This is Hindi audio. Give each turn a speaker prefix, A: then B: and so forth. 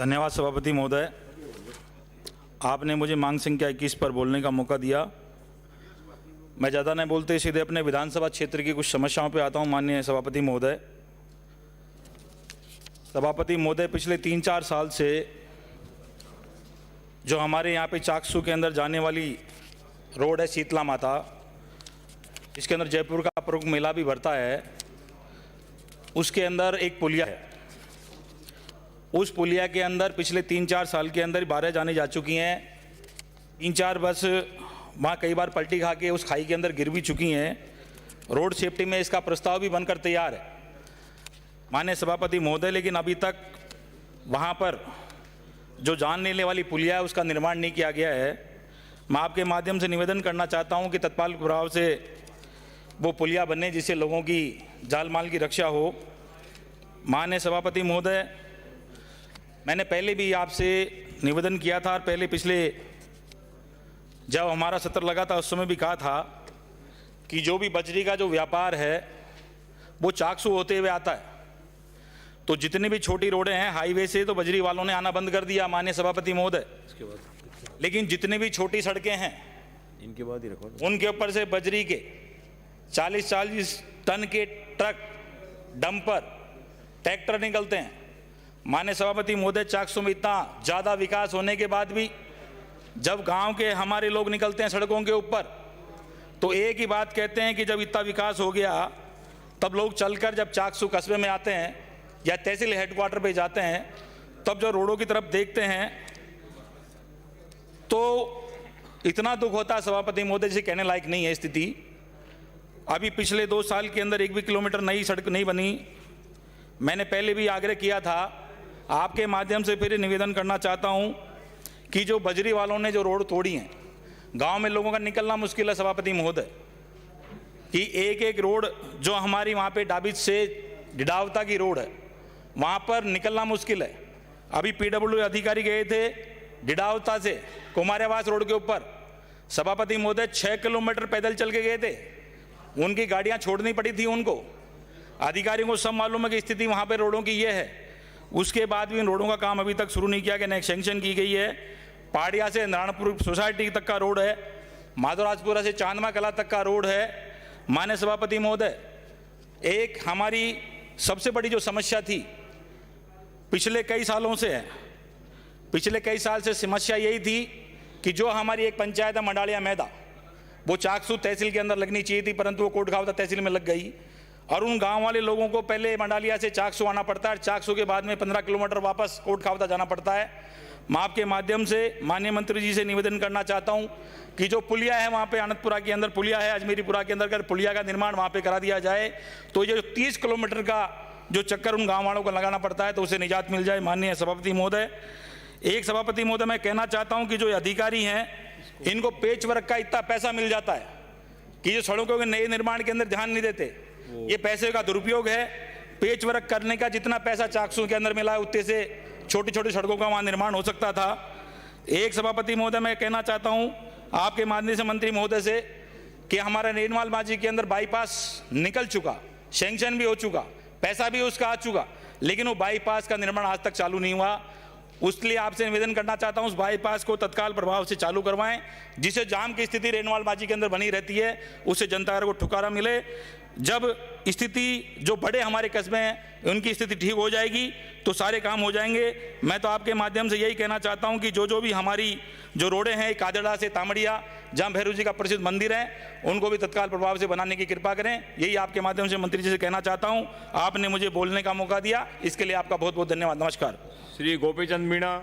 A: धन्यवाद सभापति महोदय, आपने मुझे मांग संख्या 21 पर बोलने का मौका दिया। मैं ज़्यादा नहीं बोलते सीधे अपने विधानसभा क्षेत्र की कुछ समस्याओं पे आता हूं। माननीय सभापति महोदय, पिछले 3-4 साल से जो हमारे यहाँ पे चाकसू के अंदर जाने वाली रोड है शीतला माता, इसके अंदर जयपुर का प्रमुख मेला भी भरता है, उसके अंदर एक पुलिया है। उस पुलिया के अंदर पिछले 3-4 साल के अंदर 12 जाने जा चुकी हैं। 3-4 बस वहाँ कई बार पलटी खा के उस खाई के अंदर गिर भी चुकी हैं। रोड सेफ्टी में इसका प्रस्ताव भी बनकर तैयार है माननीय सभापति महोदय, लेकिन अभी तक वहाँ पर जो जान लेने वाली पुलिया है उसका निर्माण नहीं किया गया है। मैं आपके माध्यम से निवेदन करना चाहता हूँ कि तत्काल प्रभाव से वो पुलिया बने जिससे लोगों की जान माल की रक्षा हो। माननीय सभापति महोदय, मैंने पहले भी आपसे निवेदन किया था और पहले पिछले जब हमारा सत्र लगा था उस समय भी कहा था कि जो भी बजरी का जो व्यापार है वो चाकसू होते हुए आता है, तो जितनी भी छोटी रोडें हैं हाईवे से तो बजरी वालों ने आना बंद कर दिया माननीय सभापति महोदय। लेकिन जितनी भी छोटी सड़कें हैं
B: इनके बाद ही रखो,
A: उनके ऊपर से बजरी के 40-40 टन के ट्रक, डंपर, ट्रैक्टर निकलते हैं। माननीय सभापति महोदय, चाकसू में इतना ज़्यादा विकास होने के बाद भी जब गांव के हमारे लोग निकलते हैं सड़कों के ऊपर तो एक ही बात कहते हैं कि जब इतना विकास हो गया तब लोग चलकर जब चाकसू कस्बे में आते हैं या तहसील हेडक्वार्टर पे जाते हैं तब जो रोडों की तरफ देखते हैं तो इतना दुख होता है सभापति महोदय, जिसे कहने लायक नहीं है स्थिति। अभी पिछले 2 साल के अंदर 1 भी किलोमीटर नई सड़क नहीं बनी। मैंने पहले भी आग्रह किया था, आपके माध्यम से फिर निवेदन करना चाहता हूं कि जो बजरी वालों ने जो रोड तोड़ी हैं, गांव में लोगों का निकलना मुश्किल है सभापति महोदय, कि एक रोड जो हमारी वहां पे डाबिच से डिडावता की रोड है वहां पर निकलना मुश्किल है। अभी पीडब्ल्यू अधिकारी गए थे डिडावता से कुमारवास रोड के ऊपर, सभापति महोदय 6 किलोमीटर पैदल चल के गए थे, उनकी गाड़ियां छोड़नी पड़ी थी उनको। अधिकारियों को सब मालूम है कि स्थिति वहां पे रोडों की ये है। उसके बाद भी इन रोडों का काम अभी तक शुरू नहीं किया गया, न सेंक्शन की गई है। पहाड़िया से नारायणपुर सोसाइटी तक का रोड है, माधवराजपुरा से चांदमा कला तक का रोड है। माननीय सभापति महोदय, एक हमारी सबसे बड़ी जो समस्या थी पिछले कई सालों से है, पिछले कई साल से समस्या यही थी कि जो हमारी एक पंचायत है मंडालिया मैदा, वो चाकसू तहसील के अंदर लगनी चाहिए थी, परंतु वो कोटखावदा तहसील में लग गई और उन गांव वाले लोगों को पहले मंडालिया से चाकसू आना पड़ता है, चाकसू के बाद में 15 किलोमीटर वापस कोटखावदा जाना पड़ता है। मैं आपके माध्यम से माननीय मंत्री जी से निवेदन करना चाहता हूं कि जो पुलिया है वहां पे आनंदपुरा के अंदर पुलिया है, अजमेरीपुरा के अंदर अगर पुलिया का निर्माण वहां पे करा दिया जाए तो ये 30 किलोमीटर का जो चक्कर उन गाँव वालों को लगाना पड़ता है तो उसे निजात मिल जाए। माननीय सभापति महोदय, एक सभापति महोदय मैं कहना चाहता हूँ कि जो अधिकारी हैं इनको पेच वर्क का इतना पैसा मिल जाता है कि जो सड़कों के नए निर्माण के अंदर ध्यान नहीं देते, ये पैसे का दुरुपयोग है। पेच वर्क करने का जितना पैसा चाकसू के अंदर मिला है उतने से छोटी छोटी सड़कों का वहां निर्माण हो सकता था। एक सभापति महोदय मैं कहना चाहता हूं आपके माध्यम से मंत्री महोदय से कि हमारा रेनवाल माझी के अंदर बाईपास निकल चुका, सैंक्शन भी हो चुका, पैसा भी उसका आ चुका, लेकिन वो बाईपास का निर्माण आज तक चालू नहीं हुआ। उसलिए आपसे निवेदन करना चाहता हूं उस बाईपास को तत्काल प्रभाव से चालू करवाएं, जिससे जाम की स्थिति रेनवाल माझी के अंदर बनी रहती है, उससे जनता को छुटकारा मिले। जब स्थिति जो बड़े हमारे कस्बे हैं उनकी स्थिति ठीक हो जाएगी तो सारे काम हो जाएंगे। मैं तो आपके माध्यम से यही कहना चाहता हूं कि जो भी हमारी जो रोडें हैं कादड़ा से तामड़िया जहां भैरव जी का प्रसिद्ध मंदिर है उनको भी तत्काल प्रभाव से बनाने की कृपा करें। यही आपके माध्यम से मंत्री जी से कहना चाहता हूं। आपने मुझे बोलने का मौका दिया, इसके लिए आपका बहुत बहुत धन्यवाद। नमस्कार।
B: श्री गोपीचंद मीणा।